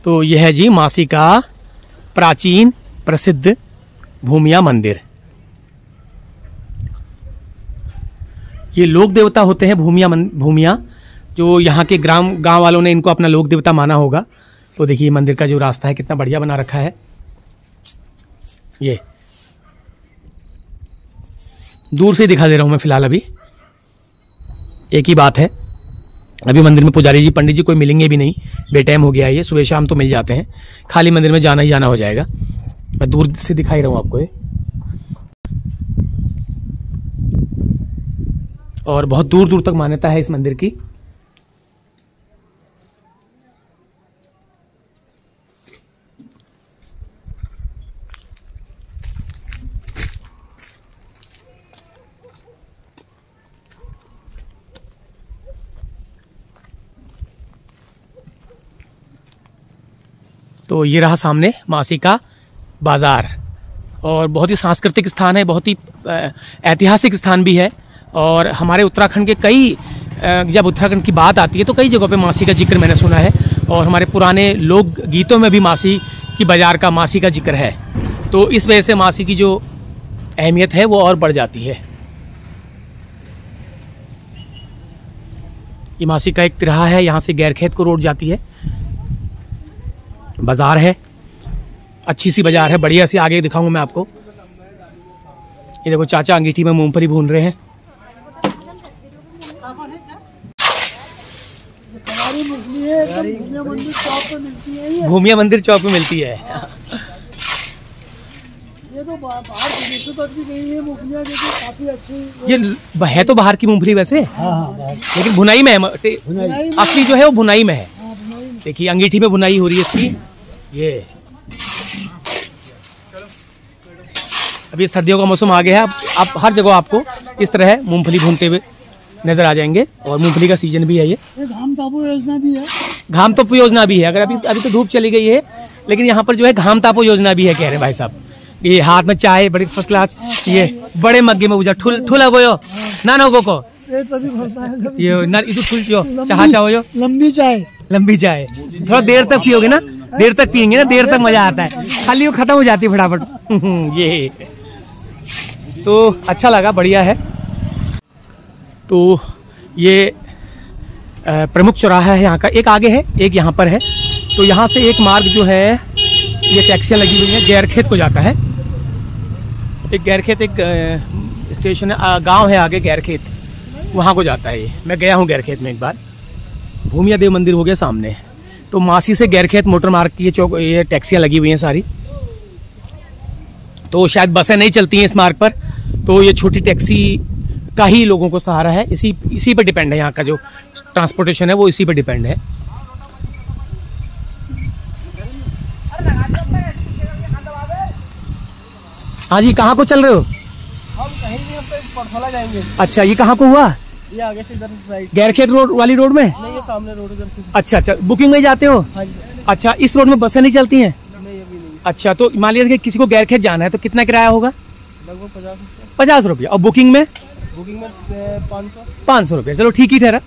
तो यह है जी मासी का प्राचीन प्रसिद्ध भूमिया मंदिर। ये लोक देवता होते हैं भूमिया, जो यहाँ के गांव वालों ने इनको अपना लोक देवता माना होगा। तो देखिए मंदिर का जो रास्ता है कितना बढ़िया बना रखा है। ये दूर से दिखा दे रहा हूं मैं फिलहाल, अभी एक ही बात है, अभी मंदिर में पुजारी जी पंडित जी कोई मिलेंगे भी नहीं, बेटाइम हो गया है ये, सुबह शाम तो मिल जाते हैं, खाली मंदिर में जाना ही जाना हो जाएगा। मैं दूर से दिखाई रहा हूँ आपको ये, और बहुत दूर दूर तक मान्यता है इस मंदिर की। तो ये रहा सामने मासी का बाजार, और बहुत ही सांस्कृतिक स्थान है, बहुत ही ऐतिहासिक स्थान भी है। और हमारे उत्तराखंड के कई, जब उत्तराखंड की बात आती है तो कई जगहों पे मासी का जिक्र मैंने सुना है, और हमारे पुराने लोक गीतों में भी मासी की बाजार का, मासी का जिक्र है। तो इस वजह से मासी की जो अहमियत है वो और बढ़ जाती है। ये मासी का एक तिराहा है, यहाँ से गैरखेत को रोड जाती है। बाजार है, अच्छी सी बाजार है, बढ़िया सी, आगे दिखाऊंगा मैं आपको। ये देखो चाचा अंगीठी में मूंगफली भून रहे हैं। भूमिया मंदिर चौक में मिलती है। ये तो बाहर विदेशों तक भी गई है मूंगफलियां, जो कि काफी अच्छी। ये है तो बाहर की मूंगफली वैसे, लेकिन भुनाई में है, असली जो है वो भुनाई में है। देखिए अंगीठी में भुनाई हो रही है इसकी। ये अभी सर्दियों का मौसम आ गया है, आप हर जगह आपको इस तरह मूंगफली भूनते हुए नजर आ जाएंगे, और मूंगफली का सीजन भी है। ये घाम तापो योजना भी है, घाम तापो योजना भी है। अगर अभी तो धूप चली गई है, लेकिन यहाँ पर जो है घाम तापो योजना भी है, कह रहे हैं भाई साहब। ये हाथ में चाय बड़ी फर्स्ट क्लास, ये बड़े मग्गे में उजा ठुला गोयो ना गो को ये ना इधर फुल जो चाह चाहो यो लंबी चाय थोड़ा देर तक पियोगे ना, देर तक पियेंगे ना, देर तक मजा आता है, खाली वो खत्म हो जाती है फटाफट। ये तो अच्छा लगा, बढ़िया है। तो ये प्रमुख चौराहा है यहाँ का, एक आगे है एक यहाँ पर है। तो यहाँ से एक मार्ग जो है, ये टैक्सियाँ लगी हुई है, गैरखेत को जाता है। एक गैरखेत, एक स्टेशन है, गांव है आगे गैरखेत, वहाँ को जाता है ये। मैं गया हूँ गैरखेत में एक बार। भूमिया देव मंदिर हो गया सामने। तो मासी से गैरखेत मोटर मार्ग की ये टैक्सियाँ लगी हुई हैं सारी। तो शायद बसें नहीं चलती हैं इस मार्ग पर, तो ये छोटी टैक्सी का ही लोगों को सहारा है। इसी पर डिपेंड है, यहाँ का जो ट्रांसपोर्टेशन है वो इसी पर डिपेंड है। हाँ जी, कहाँ को चल रहे हो? हम कहीं नहीं, परसोला जाएंगे। अच्छा, ये कहाँ को हुआ? ये आगे से इधर राइट, गैरखेत रोड वाली रोड में? नहीं, ये सामने रोड इधर। अच्छा, बुकिंग में जाते हो? हाँ जी। अच्छा, इस रोड में बसें नहीं चलती हैं? नहीं, अभी नहीं। अच्छा, तो मान लीजिए कि किसी को गैरखेत जाना है तो कितना किराया होगा? लगभग 50 रुपया। और बुकिंग में? बुकिंग में 500 रुपया। चलो ठीक ही ठहरा,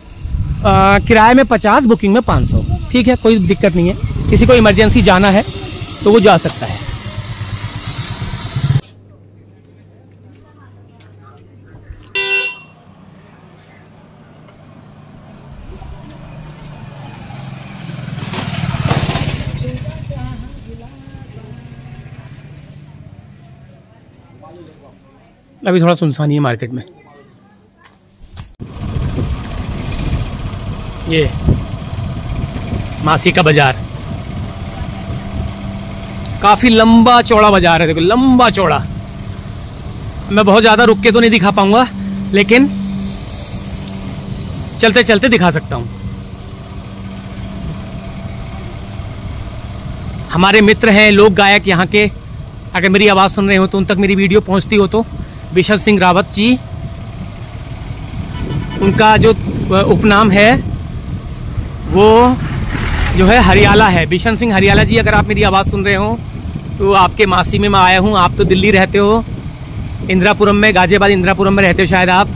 किराए में 50, बुकिंग में 500, ठीक है, कोई दिक्कत नहीं है। किसी को इमरजेंसी जाना है तो वो जा सकता है। अभी थोड़ा सुनसान ही है मार्केट में। ये मासी का बाजार, काफी लंबा चौड़ा बाजार है, देखो लंबा चौड़ा। मैं बहुत ज्यादा रुक के तो नहीं दिखा पाऊंगा, लेकिन चलते चलते दिखा सकता हूं। हमारे मित्र हैं लोक गायक यहाँ के, अगर मेरी आवाज़ सुन रहे हो तो उन तक मेरी वीडियो पहुँचती हो तो, बिशन सिंह रावत जी, उनका जो उपनाम है वो जो है हरियाला है। बिशन सिंह हरियाला जी, अगर आप मेरी आवाज़ सुन रहे हो तो आपके मासी में मैं आया हूँ। आप तो दिल्ली रहते हो, इंदिरापुरम में, गाजियाबाद इंदिरापुरम में रहते हो शायद आप,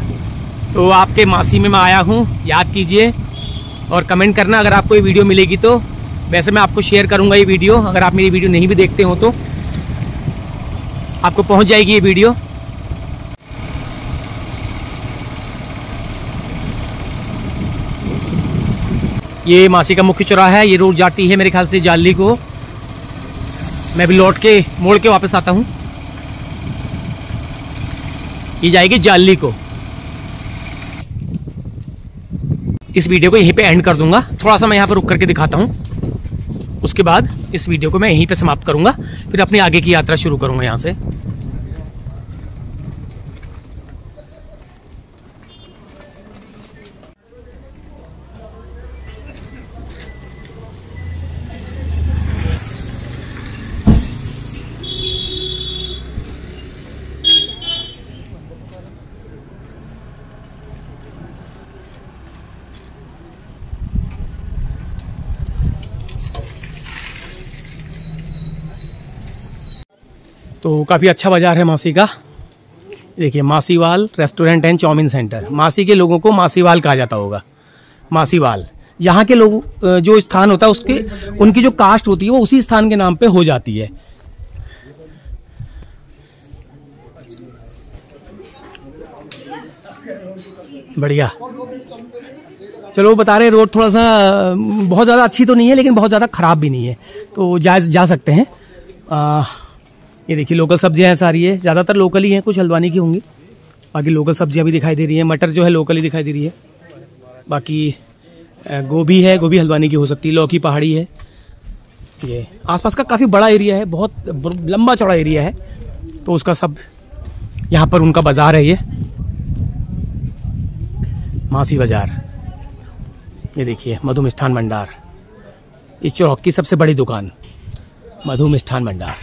तो आपके मासी में मैं आया हूँ, याद कीजिए और कमेंट करना अगर आपको ये वीडियो मिलेगी तो। वैसे मैं आपको शेयर करूँगा ये वीडियो, अगर आप मेरी वीडियो नहीं भी देखते हो तो आपको पहुँच जाएगी ये वीडियो। ये मासी का मुख्य चौराहा है, ये रोड जाती है मेरे ख्याल से जाली को। मैं भी लौट के मोड़ के वापस आता हूँ, ये जाएगी जाली को। इस वीडियो को यहीं पे एंड कर दूंगा, थोड़ा सा मैं यहाँ पर रुक करके दिखाता हूँ, उसके बाद इस वीडियो को मैं यहीं पे समाप्त करूंगा, फिर अपनी आगे की यात्रा शुरू करूंगा यहाँ से। तो काफ़ी अच्छा बाज़ार है मासी का। देखिए Masiwal restaurant and chowmein centre. Masi के लोगों को मासीवाल कहा जाता होगा, मासीवाल। यहाँ के लोग जो स्थान होता है उसके, उनकी जो कास्ट होती है वो उसी स्थान के नाम पे हो जाती है। बढ़िया। चलो बता रहे, रोड थोड़ा सा बहुत ज़्यादा अच्छी तो नहीं है लेकिन बहुत ज़्यादा ख़राब भी नहीं है, तो जा सकते हैं। ये देखिए लोकल सब्जियां हैं सारी, है ज़्यादातर लोकल ही हैं, कुछ हल्द्वानी की होंगी, बाकी लोकल सब्जियां भी दिखाई दे रही हैं। मटर जो है लोकल ही दिखाई दे रही है, बाकी गोभी है, गोभी हल्द्वानी की हो सकती है, लौकी पहाड़ी है। ये आसपास का काफ़ी बड़ा एरिया है, बहुत लंबा चौड़ा एरिया है, तो उसका सब यहाँ पर उनका बाज़ार है। ये मासी बाज़ार, ये देखिए मधु मिष्ठान भंडार, इस चौक की सबसे बड़ी दुकान मधु मिष्ठान भंडार।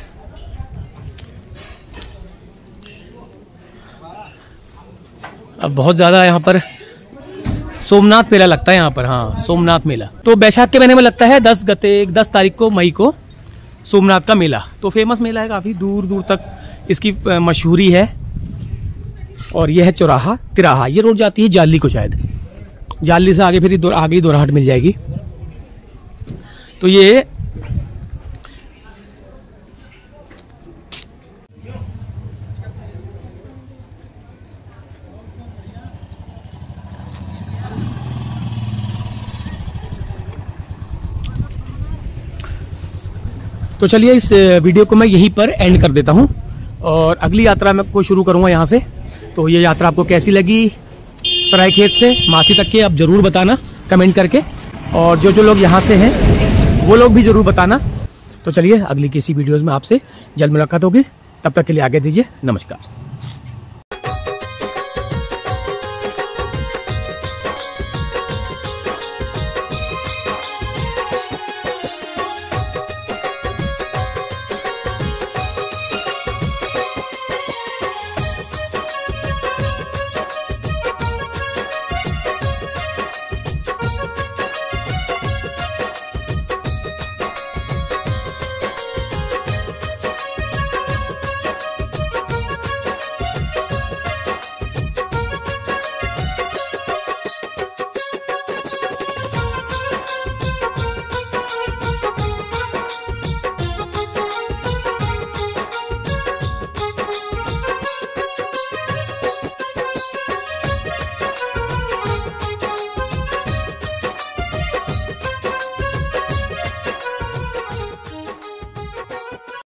अब बहुत ज़्यादा यहाँ पर सोमनाथ मेला लगता है यहाँ पर, हाँ सोमनाथ मेला। तो बैसाख के महीने में लगता है 10 तारीख को, मई को, सोमनाथ का मेला। तो फेमस मेला है, काफ़ी दूर दूर तक इसकी मशहूरी है। और यह है चौराहा तिराहा, ये रोड जाती है जाली को, शायद जाली से आगे फिर आगे ही दोराहट मिल जाएगी। तो ये तो चलिए इस वीडियो को मैं यहीं पर एंड कर देता हूं और अगली यात्रा मैं को शुरू करूंगा यहाँ से। तो ये यात्रा आपको कैसी लगी सरायखेत से मासी तक के, आप ज़रूर बताना कमेंट करके, और जो लोग यहाँ से हैं वो लोग भी ज़रूर बताना। तो चलिए अगली किसी वीडियोज़ में आपसे जल्द मुलाकात होगी, तब तक के लिए आगे दीजिए, नमस्कार।